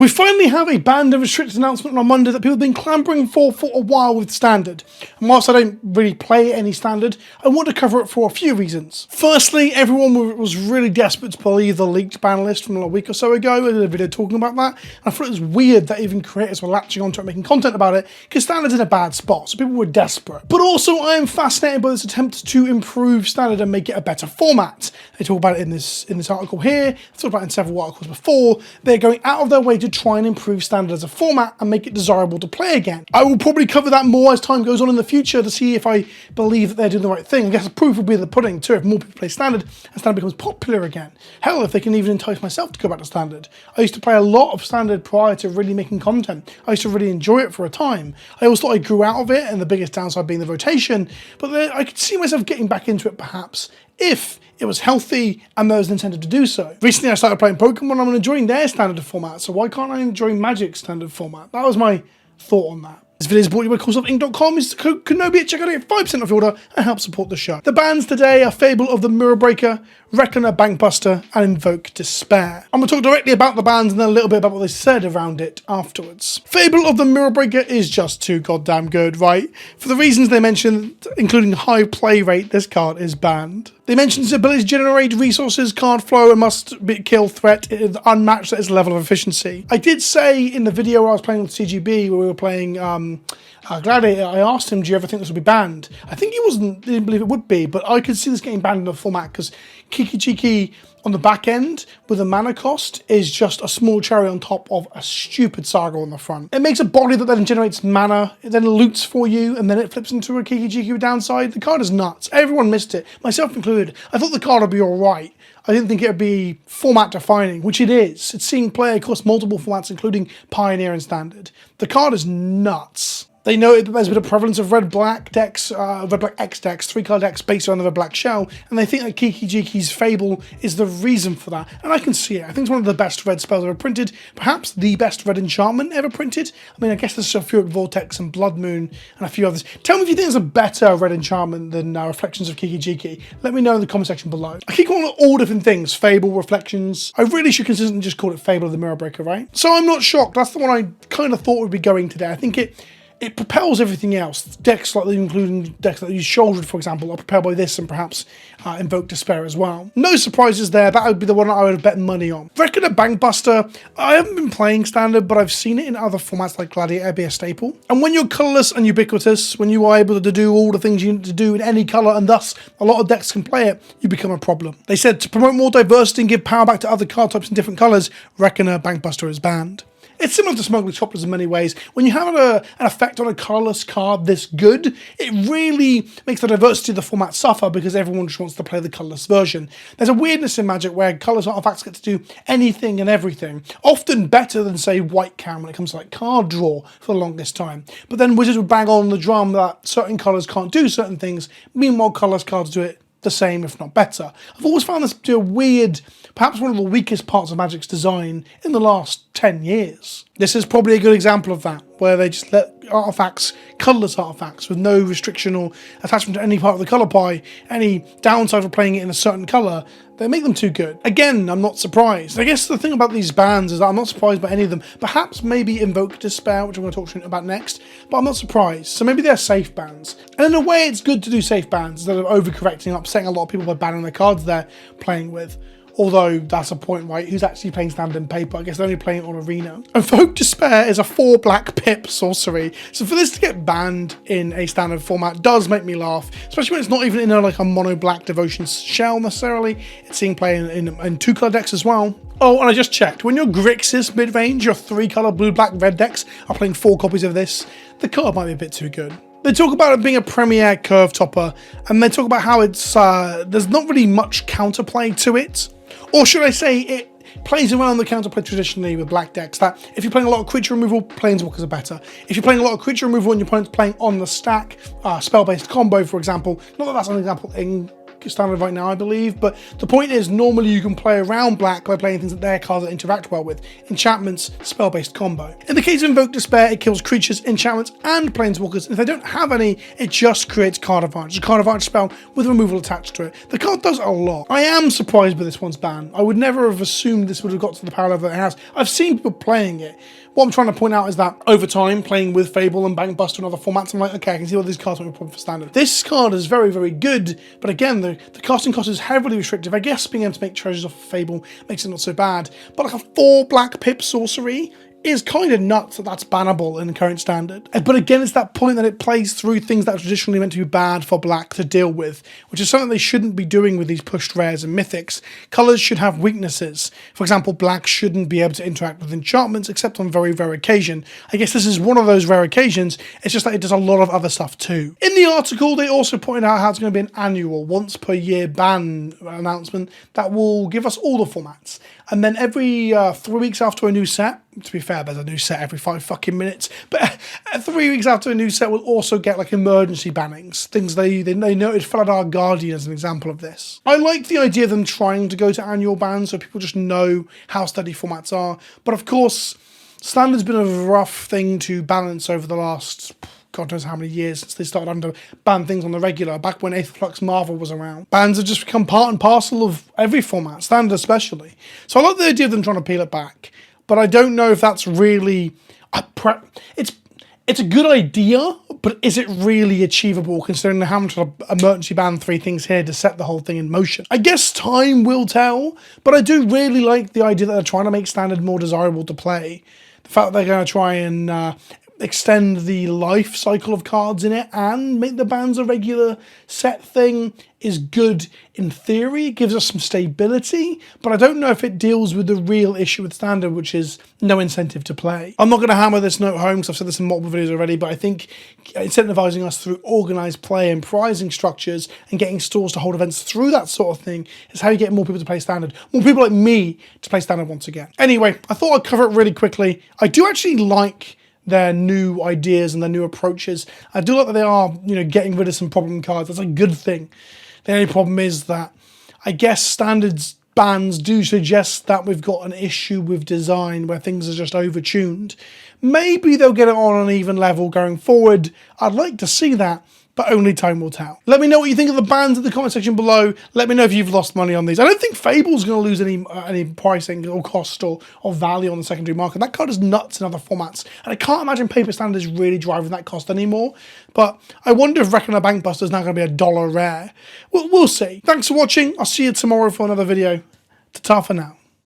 We finally have a banned and restricted announcement on Monday that people have been clambering for a while with Standard. And whilst I don't really play any Standard, I want to cover it for a few reasons. Firstly, everyone was really desperate to believe the leaked ban list from a week or so ago. I did a video talking about that, and I thought it was weird that even creators were latching onto it and making content about it, because Standard's in a bad spot, so people were desperate. But also, I am fascinated by this attempt to improve Standard and make it a better format. They talk about it in this article here, I've talked about it in several articles before. They're going out of their way to try and improve Standard as a format and make it desirable to play again. I will probably cover that more as time goes on in the future to see if I believe that they're doing the right thing. I guess the proof will be the pudding too, if more people play Standard and Standard becomes popular again. Hell, if they can even entice myself to go back to Standard. I used to play a lot of Standard prior to really making content. I used to really enjoy it for a time. I always thought I grew out of it, and the biggest downside being the rotation, but I could see myself getting back into it perhaps if it was healthy and there was an incentive to do so. Recently I started playing Pokemon and I'm enjoying their standard format, so why can't I enjoy Magic's standard format? That was my thought on that. This video is brought to you by CourseOfInk.com. Use the code KENOBI at checkout to get 5% off your order and help support the show. The bans today are Fable of the Mirror Breaker, Reckoner Bankbuster, and Invoke Despair. I'm going to talk directly about the bans and then a little bit about what they said around it afterwards. Fable of the Mirror Breaker is just too goddamn good, right? For the reasons they mentioned, including high play rate, this card is banned. They mentioned its ability to generate resources, card flow, and must be kill threat is unmatched at its level of efficiency. I did say in the video where I was playing with CGB, where we were playing Gladiator, I asked him, do you ever think this would be banned? I think he didn't believe it would be, but I could see this getting banned in the format because Kiki on the back end with a mana cost is just a small cherry on top of a stupid Saga on the front. It makes a body that then generates mana, it then loots for you, and then it flips into a Kiki downside. The card is nuts. Everyone missed it, myself included. I thought the card would be alright. I didn't think it would be format defining, which it is. It's seeing play across multiple formats, including Pioneer and Standard. The card is nuts. They noted that there's been a prevalence of red-black decks, red-black X decks, 3-colour decks based around the red-black shell, and they think that Kiki's Fable is the reason for that. And I can see it. I think it's one of the best red spells ever printed, perhaps the best red enchantment ever printed. I mean, I guess there's Sulfuric Vortex and Blood Moon and a few others. Tell me if you think there's a better red enchantment than Reflections of Kiki. Let me know in the comment section below. I keep calling it all different things, Fable, Reflections. I really should consistently just call it Fable of the Mirror Breaker, right? So I'm not shocked. That's the one I kind of thought would be going today. I think it propels everything else. Decks like including decks that use Shouldered, for example, are propelled by this and perhaps Invoke Despair as well. No surprises there. That would be the one I would have bet money on. Reckoner Bankbuster, I haven't been playing Standard, but I've seen it in other formats like Gladiator be a staple. And when you're colourless and ubiquitous, when you are able to do all the things you need to do in any colour, and thus a lot of decks can play it, you become a problem. They said to promote more diversity and give power back to other card types in different colours, Reckoner Bankbuster is banned. It's similar to Smuggler Choppers in many ways. When you have an effect on a colourless card this good, it really makes the diversity of the format suffer because everyone just wants to play the colourless version. There's a weirdness in Magic where colourless artifacts get to do anything and everything, often better than, say, White can when it comes to like card draw for the longest time. But then Wizards would bang on the drum that certain colours can't do certain things, meanwhile colourless cards do it the same, if not better. I've always found this to be a weird, perhaps one of the weakest parts of Magic's design in the last 10 years. This is probably a good example of that, where they just let artifacts, colourless artifacts, with no restriction or attachment to any part of the colour pie, any downside for playing it in a certain colour, they make them too good. Again, I'm not surprised. I guess the thing about these bans is that I'm not surprised by any of them. Perhaps maybe Invoke Despair, which I'm going to talk to you about next, but I'm not surprised. So maybe they're safe bans. And in a way, it's good to do safe bans instead of overcorrecting and upsetting a lot of people by banning the cards they're playing with. Although, that's a point, right? Who's actually playing Standard and Paper? I guess they're only playing it on Arena. Invoke Despair is a 4-black pip sorcery. So for this to get banned in a Standard format does make me laugh. Especially when it's not even in a mono-black Devotion shell necessarily. It's seeing play in 2-colour decks as well. Oh, and I just checked. When your Grixis mid-range, your 3-colour blue, black, red decks are playing 4 copies of this, the card might be a bit too good. They talk about it being a premier curve topper, and they talk about how it's there's not really much counterplay to it. Or should I say, it plays around the counterplay traditionally with black decks, that if you're playing a lot of creature removal, Planeswalkers are better. If you're playing a lot of creature removal and your opponent's playing on the stack, spell-based combo, for example, not that that's an example in black standard right now, I believe. But the point is, normally you can play around black by playing things that their cards that interact well with. Enchantments, spell-based combo. In the case of Invoke Despair, it kills creatures, enchantments, and planeswalkers. And if they don't have any, it just creates card advantage. A card advantage spell with removal attached to it. The card does a lot. I am surprised by this one's ban. I would never have assumed this would have got to the power level that it has. I've seen people playing it. What I'm trying to point out is that over time, playing with Fable and Bankbuster and other formats, I'm like, okay, I can see what these cards might be a problem for standard. This card is very, very good, but again, the casting cost is heavily restrictive. I guess being able to make treasures off of Fable makes it not so bad, but like a 4 black pip sorcery is kind of nuts that that's bannable in the current standard. But again, it's that point that it plays through things that are traditionally meant to be bad for black to deal with, which is something they shouldn't be doing with these pushed rares and mythics. Colours should have weaknesses. For example, black shouldn't be able to interact with enchantments except on very rare occasion. I guess this is one of those rare occasions, it's just that it does a lot of other stuff too. In the article, they also pointed out how it's going to be an annual, once per year ban announcement that will give us all the formats. And then every 3 weeks after a new set, to be fair, there's a new set every 5 fucking minutes, but 3 weeks after a new set we'll also get like emergency bannings, things they noted Felidar Guardian as an example of this. I like the idea of them trying to go to annual bans so people just know how steady formats are, but of course, standard's been a rough thing to balance over the last God knows how many years since they started to ban things on the regular, back when Eighth Flux Marvel was around. Bans have just become part and parcel of every format, standard especially. So I like the idea of them trying to peel it back, but I don't know if that's really... It's a good idea, but is it really achievable considering how much of a emergency ban 3 things here to set the whole thing in motion? I guess time will tell, but I do really like the idea that they're trying to make standard more desirable to play. The fact that they're going to try and extend the life cycle of cards in it and make the bans a regular set thing is good in theory. It gives us some stability, but I don't know if it deals with the real issue with standard, which is no incentive to play. I'm not going to hammer this note home because I've said this in multiple videos already, but I think incentivizing us through organized play and prizing structures and getting stores to hold events through that sort of thing is how you get more people to play standard. More people like me to play standard once again. Anyway, I thought I'd cover it really quickly. I do actually like their new ideas and their new approaches. I do like that they are, getting rid of some problem cards. That's a good thing. The only problem is that I guess standards bans do suggest that we've got an issue with design where things are just overtuned. Maybe they'll get it on an even level going forward. I'd like to see that, but only time will tell. Let me know what you think of the bans in the comment section below. Let me know if you've lost money on these. I don't think Fable's going to lose any pricing or cost or value on the secondary market. That card is nuts in other formats, and I can't imagine Paper Standard is really driving that cost anymore. But I wonder if Reckoner Bankbuster is now going to be $1 rare. We'll see. Thanks for watching. I'll see you tomorrow for another video. Ta-ta for now.